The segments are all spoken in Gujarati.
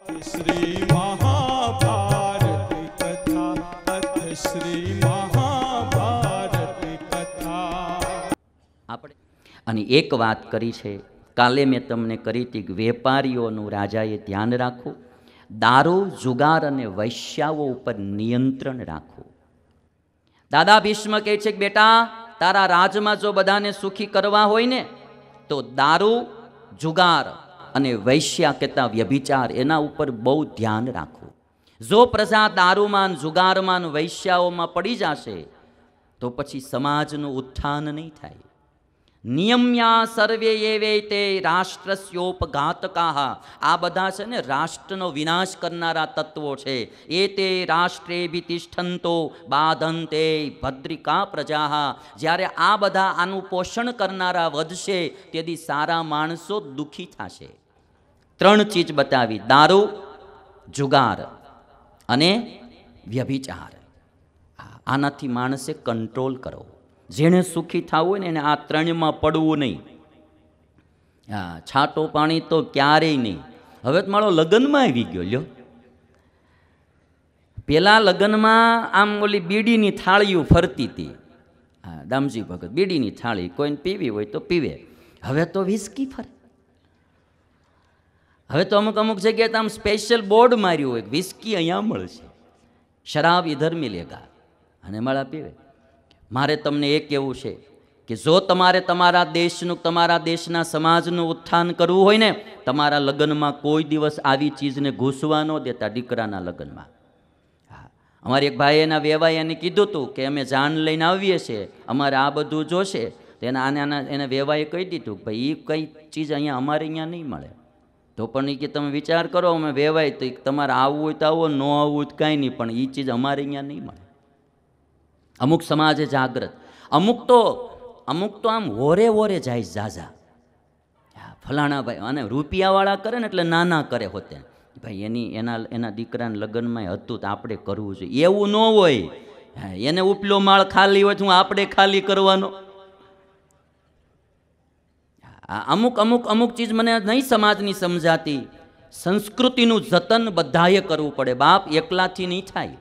श्री महाभारत कथा, अथ श्री महाभारत कथा। આપણે અને એક વાત કરી છે, કાલે મેં તમને કરી હતી કે વેપારીઓનું રાજાએ ધ્યાન રાખવું, દારૂ જુગાર અને વૈશ્યાઓ ઉપર નિયંત્રણ રાખવું. દાદા ભીષ્મ કહે છે કે બેટા, તારા રાજમાં જો બધાને સુખી કરવા હોય ને તો દારૂ જુગાર અને વૈશ્યા કહેતા વ્યભિચાર એના ઉપર બહુ ધ્યાન રાખવું. જો પ્રજા દારૂમાન જુગારમાન વૈશ્યાઓમાં પડી જશે તો પછી સમાજનું ઉત્થાન નહીં થાય. નિયમ્યા સર્વે એવે તે રાષ્ટ્રસ્યોપઘાતકાહ. આ બધા છે ને રાષ્ટ્રનો વિનાશ કરનારા તત્વો છે. એ તે રાષ્ટ્રે ભીતિષ્ઠંતો બાધંતે ભદ્રિકા પ્રજા. જ્યારે આ બધા આનું પોષણ કરનારા વધશે તેથી સારા માણસો દુઃખી થશે. ત્રણ ચીજ બતાવી, દારૂ જુગાર અને વ્યભિચાર. આનાથી માણસે કંટ્રોલ કરો. જેણે સુખી થવું હોય ને એને આ ત્રણમાં પડવું નહીં. છાટો પાણી તો ક્યારેય નહીં. હવે તો મારો લગ્નમાં આવી ગયો લ્યો. પેલા લગ્નમાં આમ ઓલી બીડીની થાળીઓ ફરતી હતી. દામજી ભગત બીડીની થાળી કોઈને પીવી હોય તો પીવે. હવે તો વિસ્કી ફરે. હવે તો અમુક અમુક જગ્યાએ તો આમ સ્પેશિયલ બોર્ડ માર્યું હોય, વિસ્કી અહીંયા મળશે, શરાબ ઇધર મિલેગા, અને માળા પીવે. મારે તમને એ કહેવું છે કે જો તમારે તમારા દેશનું, તમારા દેશના સમાજનું ઉત્થાન કરવું હોય ને, તમારા લગ્નમાં કોઈ દિવસ આવી ચીજને ઘૂસવા ન દેતા. દીકરાના લગ્નમાં અમારે એક ભાઈ એના વેવાય એને કીધું હતું કે અમે જાન લઈને આવીએ છીએ, અમારે આ બધું જોશે. તો એને વેવાએ કહી દીધું કે ભાઈ એ કઈ ચીજ અહીંયા અમારે અહીંયા નહીં મળે. તો પણ એ કે તમે વિચાર કરો, અમે વેવાય તો તમારે આવવું હોય તો આવો, ન આવવું હોય તો કાંઈ નહીં, પણ એ ચીજ અમારે અહીંયા નહીં મળે. અમુક સમાજે જાગ્રત, અમુક તો આમ હોરે હોરે જાય ઝાઝા. ફલાણા ભાઈ અને રૂપિયાવાળા કરે ને એટલે નાના કરે હોતે, ભાઈ એના દીકરાના લગ્નમાં હતું તો આપણે કરવું જોઈએ. એવું ન હોય. એને ઉપલો માળ ખાલી હોય તો આપણે ખાલી કરવાનો. અમુક ચીજ મને નહીં સમાજની સમજાતી. સંસ્કૃતિનું જતન બધાએ કરવું પડે બાપ, એકલાથી નહીં થાય.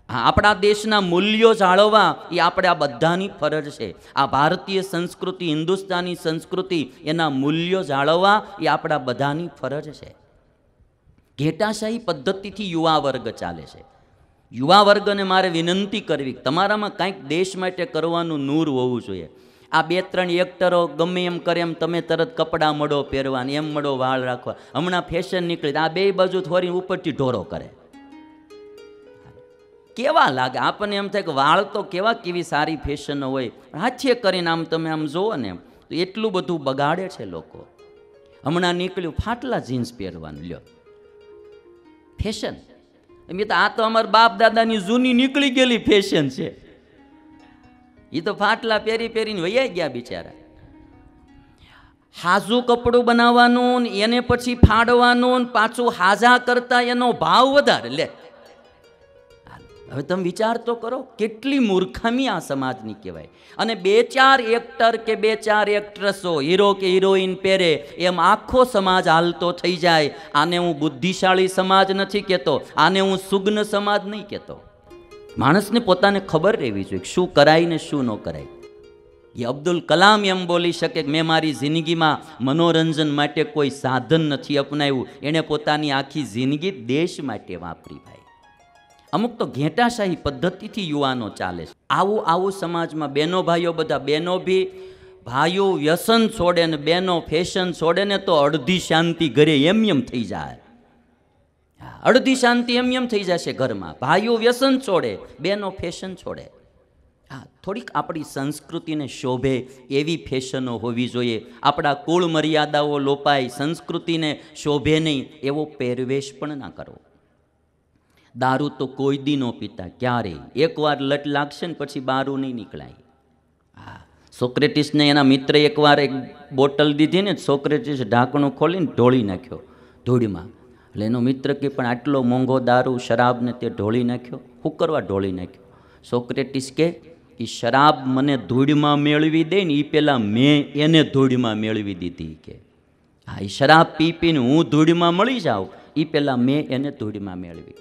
આપણા દેશના મૂલ્યો જાળવવા એ આપણે આ બધાની ફરજ છે. આ ભારતીય સંસ્કૃતિ, હિન્દુસ્તાની સંસ્કૃતિ, એના મૂલ્યો જાળવવા એ આપણા બધાની ફરજ છે. ઘેટાશાહી પદ્ધતિથી યુવા વર્ગ ચાલે છે. યુવા વર્ગને મારે વિનંતી કરવી, તમારામાં કાંઈક દેશ માટે કરવાનું નૂર હોવું જોઈએ. આ 2-3 એક્ટરો ગમે એમ કરે એમ તમે તરત કપડાં મળો પહેરવાની, એમ મળો વાળ રાખવા. હમણાં ફેશન નીકળી, આ બે બાજુ થોડી ઉપરથી ઢોરો કરે. કેવા લાગે આપણને, એમ થાય કે વાળ તો કેવી સારી ફેશન હોય, હાથે કરીને આમ તમે આમ જુઓ ને તો એટલું બધું બગાડે છે લોકો. હમણાં નીકળ્યું ફાટલા જીન્સ પહેરવાનું, લ્યો ફેશન. એમ તો આ તો અમારા બાપ દાદાની જૂની નીકળી ગયેલી ફેશન છે. એ તો ફાટલા પહેરીને વૈયા ગયા બિચારા. હાજુ કપડું બનાવવાનું, એને પછી ફાડવાનું, પાછું હાજા કરતા એનો ભાવ વધારે લે. હવે તમે વિચાર તો કરો, કેટલી મૂર્ખામી આ સમાજની કહેવાય. અને 2-4 એક્ટર કે 2-4 એક્ટ્રેસો, હીરો કે હિરોઈન પહેરે એમ આખો સમાજ હાલતો થઈ જાય. આને હું બુદ્ધિશાળી સમાજ નથી કહેતો, આને હું સુગ્ન સમાજ નહીં કહેતો. માણસને પોતાને ખબર રહેવી જોઈએ શું કરાય ને શું ન કરાય. એ અબ્દુલ કલામ એમ બોલી શકે કે મેં મારી જિંદગીમાં મનોરંજન માટે કોઈ સાધન નથી અપનાવ્યું, એણે પોતાની આખી જિંદગી દેશ માટે વાપરી. ભાઈ અમુક તો ઘેટાશાહી પદ્ધતિથી યુવાનો ચાલે છે. આવું સમાજમાં બહેનો ભાઈઓ, બધા બહેનો બી ભાઈઓ વ્યસન છોડે ને બહેનો ફેશન છોડે ને તો અડધી શાંતિ ઘરે એમ થઈ જાય. અડધી શાંતિ એમ થઈ જશે ઘરમાં. ભાઈઓ વ્યસન છોડે, બહેનો ફેશન છોડે. થોડીક આપણી સંસ્કૃતિને શોભે એવી ફેશનો હોવી જોઈએ. આપણા કુળ મર્યાદાઓ લોપાય, સંસ્કૃતિને શોભે નહીં એવો પહેરવેશ પણ ના કરવો. દારૂ તો કોઈ દી ન પીતા ક્યારેય. એકવાર લટ લાગશે ને પછી બારું નહીં નીકળાય. સોક્રેટિસને એના મિત્રે એકવાર એક બોટલ દીધી ને, સોક્રેટિસ ઢાંકણું ખોલીને ઢોળી નાખ્યો ધૂળમાં. એટલે એનો મિત્ર કે પણ આટલો મોંઘો દારૂ શરાબને તે ઢોળી નાખ્યો, શું કરવા ઢોળી નાખ્યો? સોક્રેટિસ કે એ શરાબ મને ધૂળમાં મેળવી દે ને એ પહેલાં મેં એને ધૂળમાં મેળવી દીધી. કે હા, એ શરાબ પીને હું ધૂળમાં મળી જાઉં એ પહેલાં મેં એને ધૂળમાં મેળવી.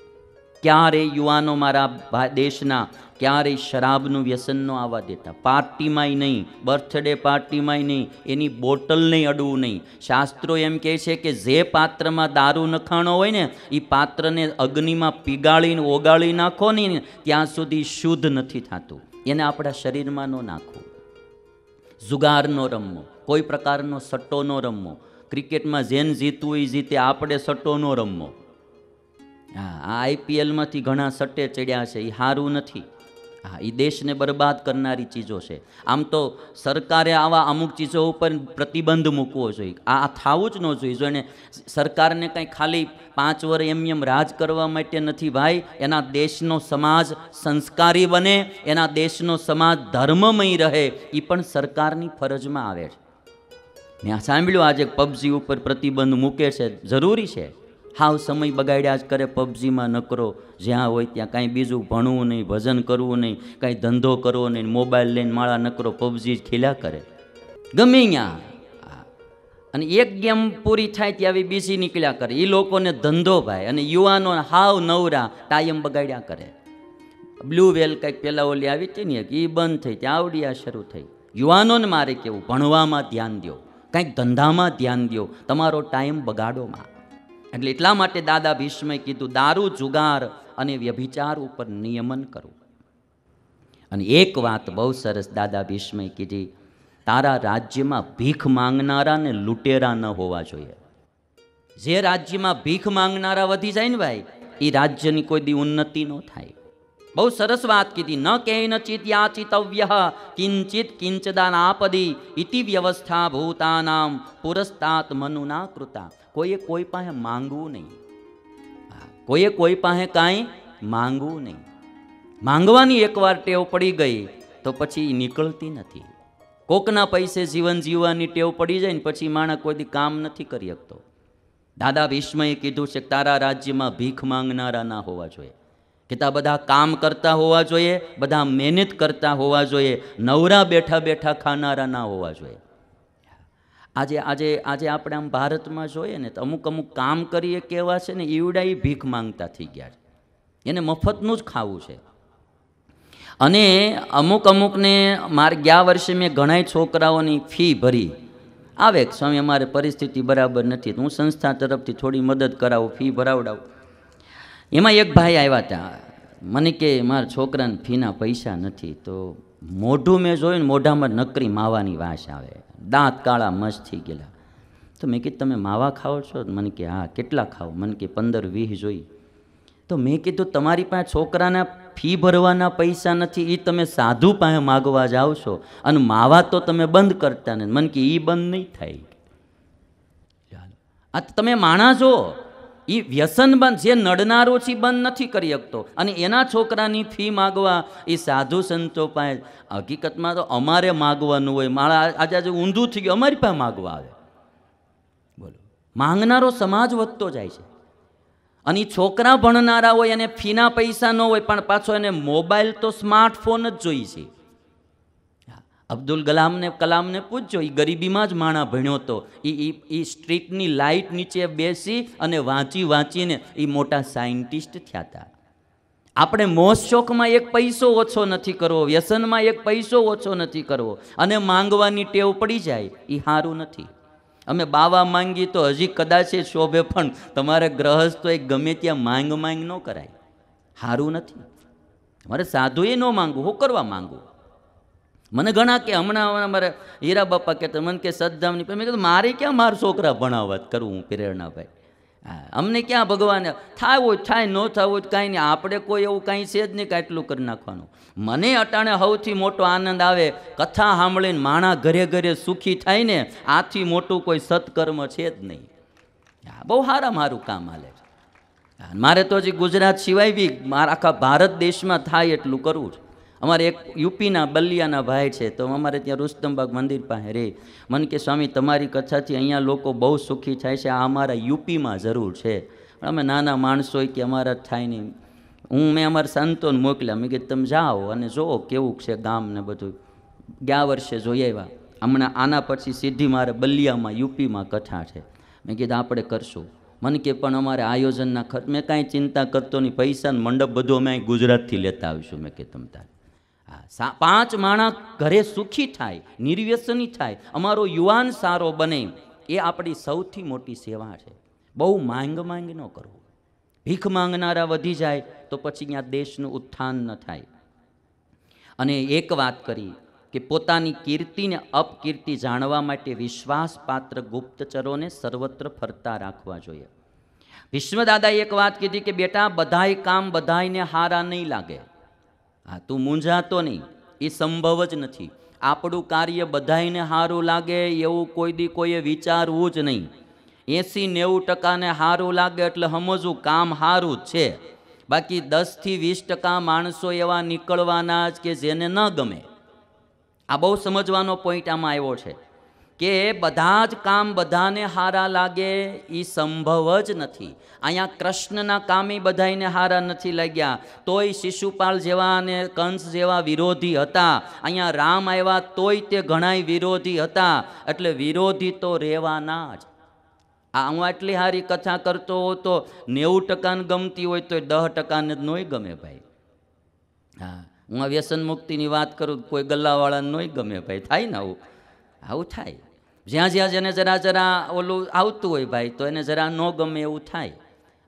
ક્યારેય યુવાનો મારા દેશના ક્યારેય શરાબનું વ્યસન ન આવવા દેતા, પાર્ટીમાંય નહીં, બર્થડે પાર્ટીમાંય નહીં, એની બોટલ નહીં અડવું નહીં. શાસ્ત્રો એમ કહે છે કે જે પાત્રમાં દારૂ નખાણો હોય ને એ પાત્રને અગ્નિમાં પીગાળીને ઓગાળી નાખો ને ત્યાં સુધી શુદ્ધ નથી થતું. એને આપણા શરીરમાં ન નાખવું. જુગાર ન રમવો, કોઈ પ્રકારનો સટ્ટો ન રમવો. ક્રિકેટમાં જેન જીતવું એ જીતે, આપણે સટ્ટો ન રમવો. હા, આ આઈપીએલમાંથી ઘણા સટ્ટે ચડ્યા છે, એ સારું નથી. હા, એ દેશને બરબાદ કરનારી ચીજો છે. આમ તો સરકારે આવા અમુક ચીજો ઉપર પ્રતિબંધ મૂકવો જોઈએ. આ થવું જ ન જોઈએ. જો એને સરકારને કંઈ ખાલી 5 વર્ષ એમ રાજ કરવા માટે નથી ભાઈ. એના દેશનો સમાજ સંસ્કારી બને, એના દેશનો સમાજ ધર્મમય રહે, એ પણ સરકારની ફરજમાં આવે છે. મેં સાંભળ્યું આજે પબજી ઉપર પ્રતિબંધ મૂકે છે, જરૂરી છે. હાવ સમય બગાડ્યા જ કરે પબજીમાં નકરો, જ્યાં હોય ત્યાં કાંઈ બીજું ભણવું નહીં, ભજન કરવું નહીં, કાંઈ ધંધો કરવો નહીં, મોબાઈલ લઈને માળા નકરો પબજી જ ખેલ્યા કરે ગમે ત્યાં. અને એક ગેમ પૂરી થાય ત્યાં બીજી નીકળ્યા કરે. એ લોકોને ધંધો ભાઈ, અને યુવાનો હાવ નવરા ટાઈમ બગાડ્યા કરે. બ્લુ વેલ કંઈક પહેલાં ઓલી આવી હતી ને, એ બંધ થઈ, ત્યાં આવડિયા શરૂ થઈ. યુવાનોને મારે કેવું, ભણવામાં ધ્યાન દો, કંઈક ધંધામાં ધ્યાન દો, તમારો ટાઈમ બગાડોમાં. એટલે એટલા માટે દાદા ભીષ્મએ કીધું દારૂ, જુગાર અને વ્યભિચાર ઉપર નિયમન કરવું. અને એક વાત બહુ સરસ દાદા ભીષ્મએ કીધી, તારા રાજ્યમાં ભીખ માંગનારા ને લૂંટેરા ન હોવા જોઈએ. જે રાજ્યમાં ભીખ માંગનારા વધી જાય ને ભાઈ, એ રાજ્યની કોઈ દી ઉન્નતિ ન થાય. બહુ સરસ વાત કીધી. ન કેનચિત યાચિતવ્ય કિંચિત કિંચદાનાપદી ઇતિ વ્યવસ્થા ભૂતાનામ પુરસ્તાત મનુના કૃતા. કોઈએ કોઈ પાસે માંગવું નહીં. કોઈએ કોઈ પાસે કાંઈ માંગવું નહીં. માંગવાની એકવાર ટેવ પડી ગઈ તો પછી નીકળતી નથી. કોકના પૈસે જીવન જીવવાની ટેવ પડી જાય ને પછી માણસ કોઈ દી કામ નથી કરી શકતો. દાદા ભીષ્મએ કીધું છે કે તારા રાજ્યમાં ભીખ માંગનારા ના હોવા જોઈએ, કે તા બધા કામ કરતા હોવા જોઈએ, બધા મહેનત કરતા હોવા જોઈએ, નવરા બેઠા બેઠા ખાનારા ના હોવા જોઈએ. આજે આજે આજે આપણે આમ ભારતમાં જોઈએ ને તો અમુક અમુક કામ કરીએ કેવા છે ને, ઈવડા એ ભીખ માંગતા થઈ ગયા છે. એને મફતનું જ ખાવું છે. અને અમુક અમુકને મારે ગયા વર્ષે મેં ઘણા છોકરાઓની ફી ભરી. આવે સ્વામી અમારે પરિસ્થિતિ બરાબર નથી, હું સંસ્થા તરફથી થોડી મદદ કરાવું, ફી ભરાવડાવું. એમાં એક ભાઈ આવ્યા હતા, મને કે મારા છોકરાને ફીના પૈસા નથી. તો મોઢું મેં જોયું ને, મોઢામાં નકરી માવાની વાસ આવે, દાંત કાળા મસ્ત થઈ ગયેલા. તો મેં કીધું તમે માવા ખાઓ છો? મને કે હા. કેટલા ખાઓ? મને કે 15-20 જોઈ. તો મેં કીધું તમારી પાસે છોકરાના ફી ભરવાના પૈસા નથી, એ તમે સાધુ પાસે માગવા જાઓ છો, અને માવા તો તમે બંધ કરતા ને. મને કે એ બંધ નહીં થાય. આ તમે માણસ છો, એ વ્યસન બંધ જે નડનારો છે બંધ નથી કરી શકતો, અને એના છોકરાની ફી માગવા એ સાધુ સંતો પાસે. હકીકતમાં તો અમારે માગવાનું હોય. મારા આજે ઊંધું થઈ ગયું, અમારી પાસે માગવા આવે. બોલો, માંગનારો સમાજ વધતો જાય છે. અને એ છોકરા ભણનારા હોય અને ફીના પૈસા ન હોય, પણ પાછો એને મોબાઈલ તો સ્માર્ટફોન જ જોઈએ છે. અબ્દુલ કલામને પૂછજો, એ ગરીબીમાં જ માણા ભણ્યો હતો. એ સ્ટ્રીટની લાઇટ નીચે બેસી અને વાંચી વાંચીને એ મોટા સાયન્ટિસ્ટ થયા હતા. આપણે મોજ શોખમાં એક પૈસો ઓછો નથી કરવો, વ્યસનમાં એક પૈસો ઓછો નથી કરવો, અને માંગવાની ટેવ પડી જાય એ સારું નથી. અમે બાવા માંગી તો હજી કદાચ એ શોભે, પણ તમારે ગ્રહસ્થ એક ગમે ત્યાં માંગ ન કરાય, સારું નથી. મારે સાધુએ ન માંગવું, હું કરવા માંગવું? મને ઘણા કે હમણાં અમારે હીરા બાપા કહેતા, મને કે સદ્ધામની. મેં કીધું મારે ક્યાં મારા છોકરા ભણાવવા કરું પ્રેરણાભાઈ? હા, અમને ક્યાં ભગવાન થાય હોય થાય, ન થવું હોય કાંઈ નહીં. આપણે કોઈ એવું કાંઈ છે જ નહીં કે આટલું કરી નાખવાનું. મને અટાણે સૌથી મોટો આનંદ આવે કથા સાંભળીને માણા ઘરે ઘરે સુખી થાય ને, આથી મોટું કોઈ સત્કર્મ છે જ નહીં. બહુ સારા મારું કામ હાલે છે. મારે તો હજી ગુજરાત સિવાય બી મારા આખા ભારત દેશમાં થાય એટલું કરવું છે. અમારે એક યુપીના બલિયાના ભાઈ છે, તો અમારે ત્યાં રુસ્તમબાગ મંદિર પાસે રહે. મને કે સ્વામી તમારી કથાથી અહીંયા લોકો બહુ સુખી થાય છે, આ અમારા યુપીમાં જરૂર છે. અમે નાના માણસો હોય કે અમારા થાય નહીં. મેં અમારા સંતોને મોકલ્યા, મેં કીધું તમે જાઓ અને જુઓ કેવું છે ગામ ને બધું. ગયા વર્ષે જોઈ આવ્યા. હમણાં આના પછી સીધી મારે બલિયામાં યુપીમાં કથા છે. મેં કીધું આપણે કરશું. મને કે પણ અમારે આયોજનના ખર્ચ, મેં કાંઈ ચિંતા કરતો નહીં, પૈસા મંડપ બધું અમે અહીં ગુજરાતથી લેતા આવીશું. મેં કે તમ તારે હા 5 માણસ ઘરે સુખી થાય, નિર્વ્યસની થાય, અમારો યુવાન સારો બને, એ આપણી સૌથી મોટી સેવા છે. બહુ માંગ ન કરવું. ભીખ માંગનારા વધી જાય તો પછી ત્યાં દેશનું ઉત્થાન ન થાય. અને એક વાત કરી કે પોતાની કીર્તિને અપકીર્તિ જાણવા માટે વિશ્વાસપાત્ર ગુપ્તચરોને સર્વત્ર ફરતા રાખવા જોઈએ. ભીષ્મદાદાએ એક વાત કીધી કે બેટા, બધાય કામ બધાયને હારા નહીં લાગે. હા, તું મૂંઝાતો નહીં, એ સંભવ જ નથી. આપણું કાર્ય બધાયને સારું લાગે એવું કોઈ દી કોઈએ વિચારવું જ નહીં. 80-90% સારું લાગે એટલે સમજવું કામ સારું જ છે. બાકી 10-20% માણસો એવા નીકળવાના જ કે જેને ન ગમે. આ બહુ સમજવાનો પોઈન્ટ આમાં આવ્યો છે કે બધા જ કામ બધાને સારા લાગે એ સંભવ જ નથી. અહીંયા કૃષ્ણના કામે બધાને સારા નથી લાગ્યા, તોય શિશુપાલ જેવા અને કંસ જેવા વિરોધી હતા. અહીંયા રામ આવ્યા તોય તે ઘણાય વિરોધી હતા. એટલે વિરોધી તો રહેવાના જ. હું આટલી સારી કથા કરતો હોઉં તો 90% ગમતી હોય તો 10% જ નોય ગમે ભાઈ. હા, હું આ વ્યસન મુક્તિની વાત કરું, કોઈ ગલ્લાવાળાને નોય ગમે ભાઈ. થાય ને આવું થાય. જ્યાં જ્યાં જેને જરા ઓલું આવતું હોય ભાઈ તો એને જરા ન ગમે એવું થાય.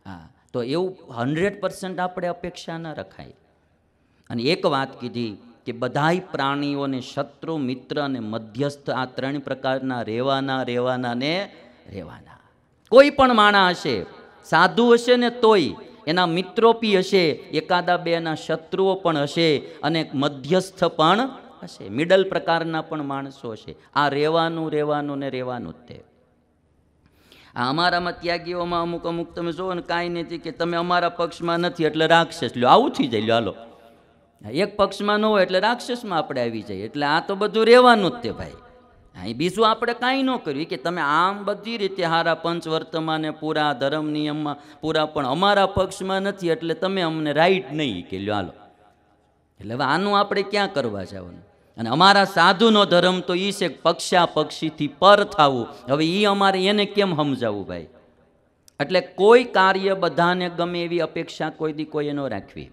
હા, તો એવું 100% આપણે અપેક્ષા ન રખાય. અને એક વાત કીધી કે બધાય પ્રાણીઓને શત્રુ, મિત્ર અને મધ્યસ્થ આ 3 પ્રકારના રહેવાના. કોઈ પણ માણસ હશે, સાધુ હશે ને તોય એના મિત્રો બી હશે, એકાદા બે એના શત્રુઓ પણ હશે અને મધ્યસ્થ પણ હશે, મિડલ પ્રકારના પણ માણસો હશે. આ રહેવાનું જ તે. આ અમારામાં ત્યાગીઓમાં અમુક તમે જુઓ ને કાંઈ નથી કે તમે અમારા પક્ષમાં નથી એટલે રાક્ષસ લ્યો, આવું થઈ જાય. હાલો, એક પક્ષમાં ન હોય એટલે રાક્ષસમાં આપણે આવી જઈએ. એટલે આ તો બધું રહેવાનું જ તે ભાઈ. અહીં બીજું આપણે કાંઈ ન કર્યું કે તમે આમ બધી રીતે હારા પંચવર્તમાને પૂરા ધર્મ નિયમમાં પૂરા, પણ અમારા પક્ષમાં નથી એટલે તમે અમને રાઈટ નહીં કે લ્યો હાલો. એટલે હવે આનું આપણે ક્યાં કરવા જવાનું? અને અમારા સાધુનો ધર્મ તો એ છે પક્ષા પક્ષીથી પર થવું. હવે એ અમારે એને કેમ સમજાવવું ભાઈ? એટલે કોઈ કાર્ય બધાને ગમે એવી અપેક્ષા કોઈ દી કોઈએ ન રાખવી.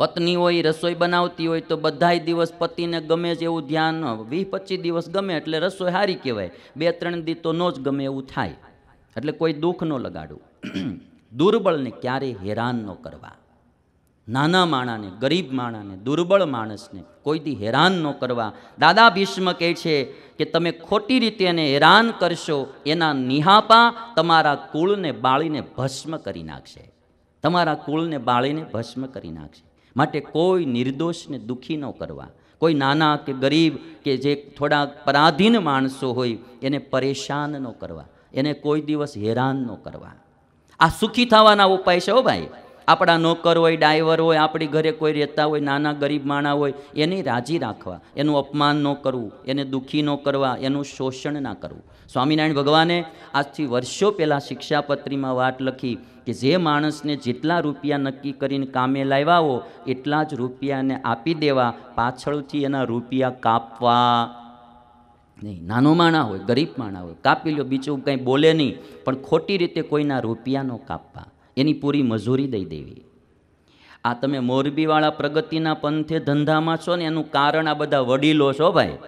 પત્ની હોય રસોઈ બનાવતી હોય તો બધાય દિવસ પતિને ગમે જ એવું ધ્યાન ન, 20-25 દિવસ ગમે એટલે રસોઈ સારી કહેવાય, 2-3 દી તો ન જ ગમે એવું થાય. એટલે કોઈ દુઃખ ન લગાડવું. દુર્બળને ક્યારેય હેરાન ન કરવા. નાના માણાને, ગરીબ માણાને, દુર્બળ માણસને કોઈ દી હેરાન ન કરવા. દાદા ભીષ્મ કહે છે કે તમે ખોટી રીતે એને હેરાન કરશો, એના નિહાપા તમારા કુળને બાળીને ભસ્મ કરી નાખશે. તમારા કુળને બાળીને ભસ્મ કરી નાખશે. માટે કોઈ નિર્દોષને દુઃખી ન કરવા. કોઈ નાના કે ગરીબ કે જે થોડા પરાધીન માણસો હોય એને પરેશાન ન કરવા, એને કોઈ દિવસ હેરાન ન કરવા. આ સુખી થવાના ઉપાય છે હો ભાઈ. આપણા નોકર હોય, ડ્રાઈવર હોય, આપણી ઘરે કોઈ રહેતા હોય, નાના ગરીબ માણા હોય, એને રાજી રાખવા, એનું અપમાન ન કરવું, એને દુઃખી ન કરવા, એનું શોષણ ના કરવું. સ્વામિનારાયણ ભગવાને આજથી વર્ષો પહેલાં શિક્ષાપત્રીમાં વાત લખી કે જે માણસને જેટલા રૂપિયા નક્કી કરીને કામે લાવ્યા હો એટલા જ રૂપિયાને આપી દેવા, પાછળથી એના રૂપિયા કાપવા નહીં. નાનો માણા હોય, ગરીબ માણા હોય, કાપી લો, બીજું કંઈ બોલે નહીં, પણ ખોટી રીતે કોઈના રૂપિયા ન કાપવા, એની પૂરી મજૂરી દઈ દેવી. આ તમે મોરબીવાળા પ્રગતિના પંથે ધંધામાં છો ને એનું કારણ આ બધા વડીલો છો ભાઈ.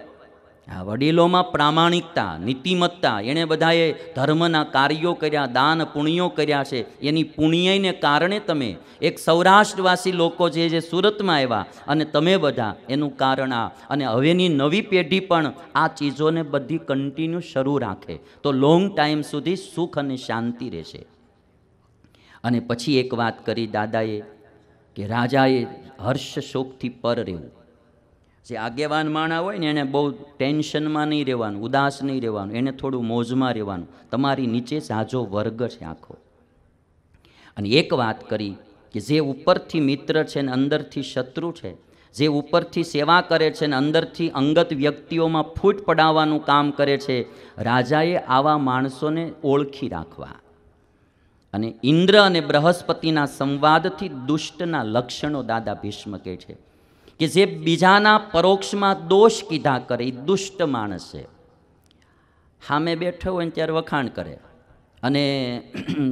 આ વડીલોમાં પ્રામાણિકતા, નીતિમત્તા, એણે બધાએ ધર્મના કાર્યો કર્યા, દાન પુણ્યો કર્યા છે. એની પુણ્યને કારણે તમે એક સૌરાષ્ટ્રવાસી લોકો જે સુરતમાં આવ્યા અને તમે બધા એનું કારણ આ. અને હવેની નવી પેઢી પણ આ ચીજોને બધી કન્ટિન્યુ શરૂ રાખે તો લોંગ ટાઈમ સુધી સુખ અને શાંતિ રહેશે. અને પછી એક વાત કરી દાદાએ કે રાજાએ હર્ષ શોકથી પર રહેવું. જે આગેવાન માણા હોય ને એને બહુ ટેન્શનમાં નહીં રહેવાનું, ઉદાસ નહીં રહેવાનું, એને થોડું મોજમાં રહેવાનું. તમારી નીચે સાજો વર્ગ છે આખો. અને એક વાત કરી કે જે ઉપરથી મિત્ર છે ને અંદરથી શત્રુ છે, જે ઉપરથી સેવા કરે છે ને અંદરથી અંગત વ્યક્તિઓમાં ફૂટ પડાવવાનું કામ કરે છે, રાજાએ આવા માણસોને ઓળખી રાખવા. અને ઇન્દ્ર અને બૃહસ્પતિના સંવાદથી દુષ્ટના લક્ષણો દાદા ભીષ્મ કહે છે કે જે બીજાના પરોક્ષમાં દોષ કીધા કરે એ દુષ્ટ માણસ છે. સામે બેઠો હોય ને ત્યારે વખાણ કરે, અને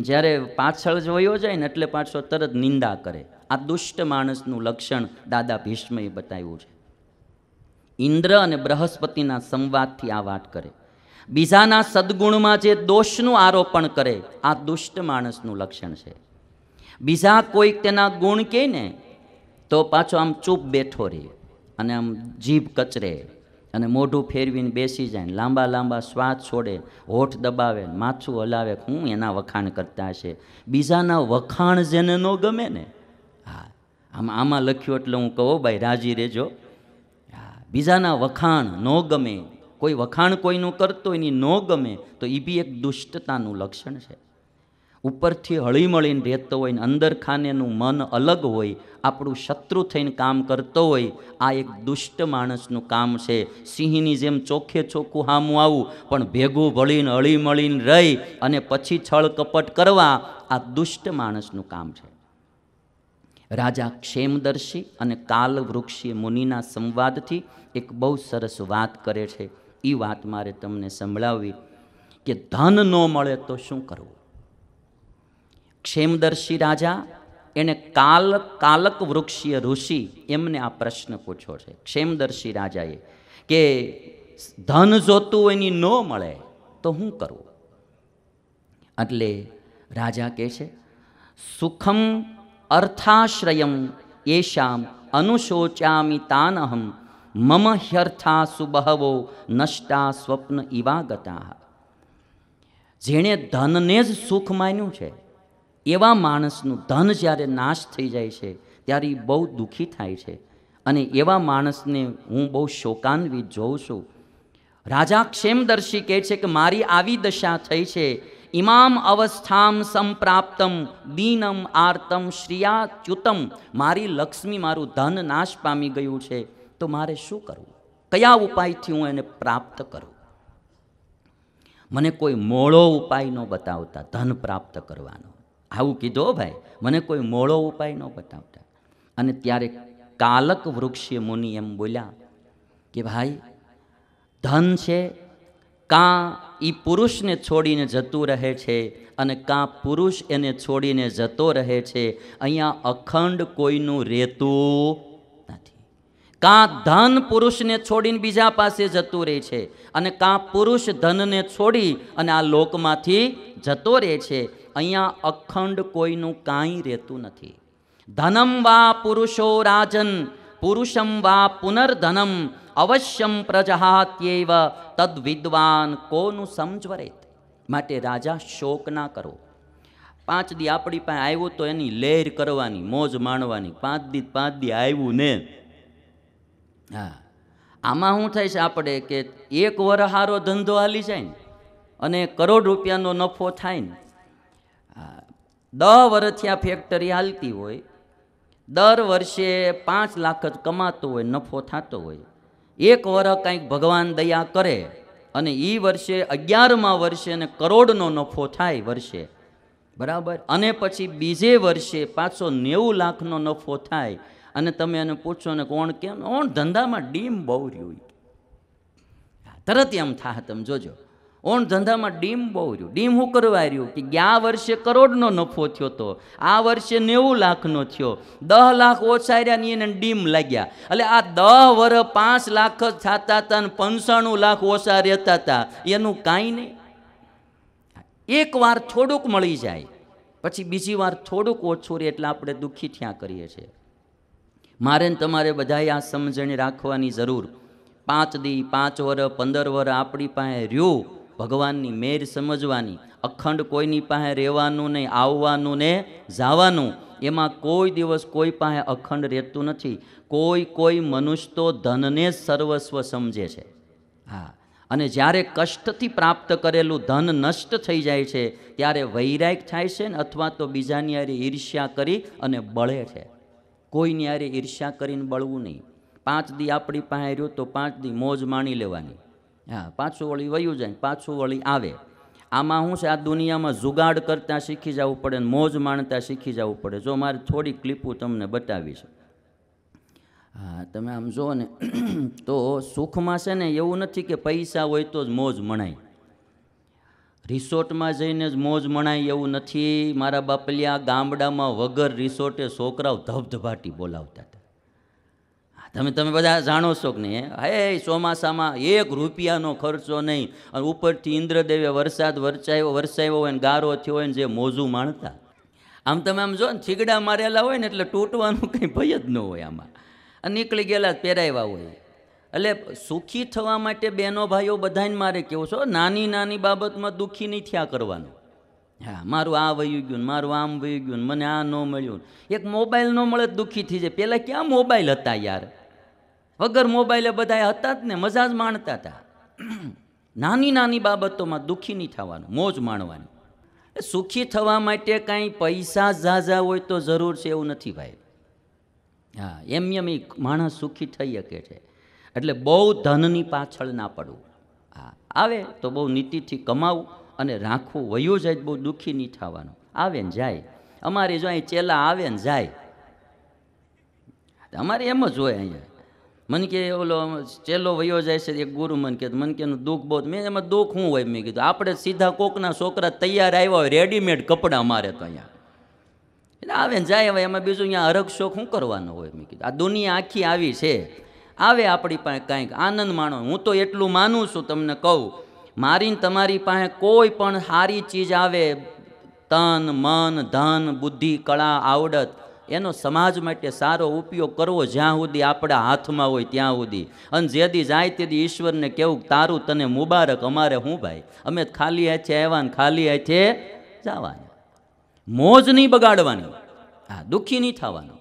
જ્યારે પાછળ જોયો જાય ને એટલે પાછો તરત નિંદા કરે. આ દુષ્ટ માણસનું લક્ષણ દાદા ભીષ્મએ બતાવ્યું છે. ઇન્દ્ર અને બૃહસ્પતિના સંવાદથી આ વાત કરે. બીજાના સદગુણમાં જે દોષનું આરોપણ કરે, આ દુષ્ટ માણસનું લક્ષણ છે. બીજા કોઈક તેના ગુણ કહે ને તો પાછો આમ ચૂપ બેઠો રહે અને આમ જીભ કચરે અને મોઢું ફેરવીને બેસી જાય, લાંબા લાંબા શ્વાસ છોડે, હોઠ દબાવે, માથું હલાવે. હું એના વખાણ કરતા હશે. બીજાના વખાણ જેને ન ગમે ને, હા, આમાં લખ્યું એટલે હું કહું ભાઈ રાજી રહેજો. બીજાના વખાણ ન ગમે, કોઈ વખાણ કોઈનું કરતો એની ન ગમે તો એ બી એક દુષ્ટતાનું લક્ષણ છે. ઉપરથી હળીમળીને રહેતો હોય ને અંદર ખાનેનું મન અલગ હોય, આપણું શત્રુ થઈને કામ કરતો હોય, આ એક દુષ્ટ માણસનું કામ છે. સિંહની જેમ ચોખ્ખે ચોખ્ખું હામું આવું પણ ભેગું ભળીને હળીમળીને રહી અને પછી છળ કપટ કરવા, આ દુષ્ટ માણસનું કામ છે. રાજા ક્ષેમદર્શી અને કાલવૃક્ષી મુનિના સંવાદથી એક બહુ સરસ વાત કરે છે. એ વાત મારે તમને સંભળાવવી કે ધન ન મળે તો શું કરવું. ક્ષેમદર્શી રાજા એણે કાલક વૃક્ષીય ઋષિ એમને આ પ્રશ્ન પૂછ્યો છે. ક્ષેમદર્શી રાજાએ કે ધન જોતું હોય એની ન મળે તો શું કરવું. એટલે રાજા કહે છે, સુખમ અર્થાશ્રયમ એશામ અનુશોચામિ તાનહમ મમ હ્યર્થા સુબહવો નષ્ટા સ્વપ્ન ઇવાગતા. જેણે ધનને જ સુખ માન્યું છે એવા માણસનું ધન જ્યારે નાશ થઈ જાય છે ત્યારે એ બહુ દુઃખી થાય છે અને એવા માણસને હું બહુ શોકાન્વિત જોઉં છું. રાજા ક્ષેમદર્શી કહે છે કે મારી આવી દશા થઈ છે. ઇમામ અવસ્થામ સંપ્રાપ્તમ દીનમ આર્તમ શ્રિયાચ્યુતમ. મારી લક્ષ્મી, મારું ધન નાશ પામી ગયું છે, તો મારે શું કરવું? કયા ઉપાયથી હું એને પ્રાપ્ત કરું? મને કોઈ મોળો ઉપાય ન બતાવતા ધન પ્રાપ્ત કરવાનો. આવું કીધું ભાઈ, મને કોઈ મોળો ઉપાય ન બતાવતા. અને ત્યારે કાલક વૃક્ષીય મુનિ એમ બોલ્યા કે ભાઈ, ધન છે કાં એ પુરુષને છોડીને જતું રહે છે અને કાં પુરુષ એને છોડીને જતો રહે છે. અહીંયા અખંડ કોઈનું રહેતું નથી. કાં ધન પુરુષને છોડીને બીજા પાસે જતું રહે છે અને કાં પુરુષ ધનને છોડી અને આ લોકમાંથી જતો રહે છે. અહીંયા અખંડ કોઈનું કાંઈ રહેતું નથી. ધનમ વા પુરુષો રાજન પુરુષમ વા પુનર્ધનમ અવશ્યમ પ્રજહાત્યેવ તદ વિદ્વાન કોનું સમજવરેત. માટે રાજા શોક ના કરો. 5 દી આપણી પાસે આવ્યું તો એની લહેર કરવાની, મોજ માણવાની. 5 દી આવ્યું ને, હા, આમાં શું થાય છે આપણે કે એક વર હારો ધંધો હાલી જાય ને અને કરોડ રૂપિયાનો નફો થાય ને. 10 વર્ષથી આ ફેક્ટરી હાલતી હોય, દર વર્ષે 5 લાખ જ કમાતો હોય, નફો થતો હોય. એક વર્ષ કંઈક ભગવાન દયા કરે અને એ વર્ષે 11મા વર્ષે અને કરોડનો નફો થાય વર્ષે, બરાબર. અને પછી બીજે વર્ષે પાછો 90 લાખનો નફો થાય અને તમે એને પૂછો ને કોણ કેમ ધંધામાં ડીમ બહુ રહ્યું, તરત એમ થાય. તમે જોજો, ઓણ ધંધામાં ડીમ બહુ રહ્યું. ડીમ શું કરવા રહ્યું કે ગયા વર્ષે કરોડનો નફો થયો તો આ વર્ષે 90 લાખનો થયો, 10 લાખ ઓછા રહ્યા ને એને ડીમ લાગ્યા. એટલે આ 10 વર્ષ 5 લાખ જ થતા હતા અને 95 લાખ ઓછા રહેતા હતા, એનું કાંઈ નહીં. એક વાર થોડુંક મળી જાય પછી બીજી વાર થોડુંક ઓછું રહે એટલે આપણે દુઃખી થયા કરીએ છીએ. મારે ને તમારે બધાએ આ સમજણ રાખવાની જરૂર. 5 દી 5 વર્ષ 15 વર્ષ આપણી પાસે રહ્યું, ભગવાનની મેર સમજવાની. અખંડ કોઈની પાસે રહેવાનું નહીં, આવવાનું ને જવાનું. એમાં કોઈ દિવસ કોઈ પાસે અખંડ રહેતું નથી. કોઈ મનુષ્ય તો ધનને જ સર્વસ્વ સમજે છે. હા, અને જ્યારે કષ્ટથી પ્રાપ્ત કરેલું ધન નષ્ટ થઈ જાય છે ત્યારે વૈરાગ થાય છે ને અથવા તો બીજાની હારે ઈર્ષ્યા કરી અને બળે છે. કોઈની હારે ઈર્ષ્યા કરીને બળવું નહીં. 5 દી આપણી પાસે રહ્યું તો 5 દી મોજ માણી લેવાની. હા, પાછું વળી વયું જાય, પાછું વળી આવે. આમાં શું છે, આ દુનિયામાં જુગાડ કરતાં શીખી જવું પડે ને મોજ માણતા શીખી જવું પડે. જો મારે થોડી ક્લિપો તમને બતાવીશ. હા, તમે આમ જુઓ ને તો સુખમાં છે ને એવું નથી કે પૈસા હોય તો જ મોજ મણાય. રિસોર્ટમાં જઈને જ મોજ મણાય એવું નથી. મારા બાપલિયા ગામડામાં વગર રિસોર્ટે છોકરાઓ ધબધબાટી બોલાવતા હતા. તમે બધા જાણો છો કે નહીં? હે ચોમાસામાં 1 રૂપિયાનો ખર્ચો નહીં, અને ઉપરથી ઇન્દ્રદેવે વરસાદ વરસાવ્યો હોય ને ગારો થયો હોય ને જે મોજું માણતા. આમ તમે આમ જો ને થીગડા મારેલા હોય ને એટલે તૂટવાનું કંઈ ભય જ ન હોય આમાં, અને નીકળી ગયેલા પહેરાવ્યા હોય. એટલે સુખી થવા માટે બહેનો ભાઈઓ બધાને મારે કેવું છો, નાની નાની બાબતમાં દુઃખી નહીં થયા કરવાનું. હા, મારું આ વયું ગયું, મારું આમ વયું ગયું, મને આ ન મળ્યું. એક મોબાઈલ ન મળે દુઃખી થઈ જાય. પહેલાં ક્યાં મોબાઈલ હતા યાર? વગર મોબાઈલે બધા હતા જ ને, મજા જ માણતા હતા. નાની નાની બાબતોમાં દુઃખી નહીં થવાનું, મોજ માણવાની. સુખી થવા માટે કાંઈ પૈસા ઝાઝા હોય તો જરૂર છે એવું નથી ભાઈ. હા, એમ માણસ સુખી થઈ શકે છે. એટલે બહુ ધનની પાછળ ના પડવું. હા, આવે તો બહુ નીતિથી કમાવું અને રાખવું. વયું જાય બહુ દુઃખી નહીં થવાનું. આવે ને જાય. અમારે જો અહીં ચેલા આવે ને જાય, અમારે એમ જ હોય. અહીંયા મને કે ઓલો ચેલો વયો જાય છે, એક ગુરુ મને કે એનું દુઃખ બહુ. મેં એમાં દુઃખ શું હોય? મેં કીધું આપણે સીધા કોકના છોકરા તૈયાર આવ્યા હોય, રેડીમેડ કપડાં મારે તો અહીંયા એટલે આવે ને જાય. હવે એમાં બીજું અહીંયા હરખ શોખ શું કરવાનો હોય? મેં કીધું આ દુનિયા આખી આવી છે, આવે આપણી પાસે કાંઈક આનંદ માણો. હું તો એટલું માનું છું, તમને કહું, મારી તમારી પાસે કોઈ પણ સારી ચીજ આવે, તન મન ધન બુદ્ધિ કળા આવડત, એનો સમાજ માટે સારો ઉપયોગ કરવો જ્યાં સુધી આપણા હાથમાં હોય ત્યાં સુધી. અને જેદી જાય તેથી ઈશ્વરને કહેવું તારું તને મુબારક, અમારે શું ભાઈ, અમે ખાલી હાથે આવ્યા ને ખાલી હાથે જવાના. મોજ નહીં બગાડવાની. હા, દુઃખી નહીં થવાનું.